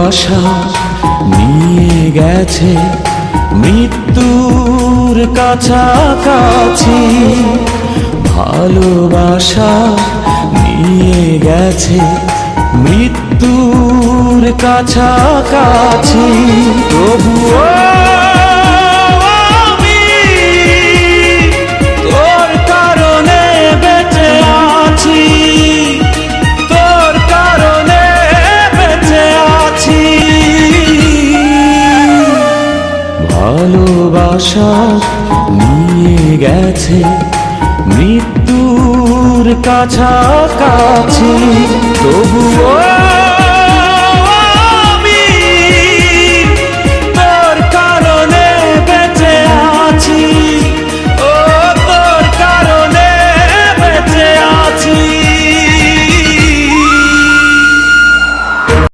ভালোবাসা নিয়ে গেছে মৃত্যুর কাছাকাছি, ভালোবাসা নিয়ে গেছে মৃত্যুর কাছাকাছি। তবুও আমি তোর কারণে বেঁচে আছি, তোর কারণে বেঁচে আছি। ভালোবাসা নিয়ে গেছে মৃত্যুর কাছাকাছি, তবুও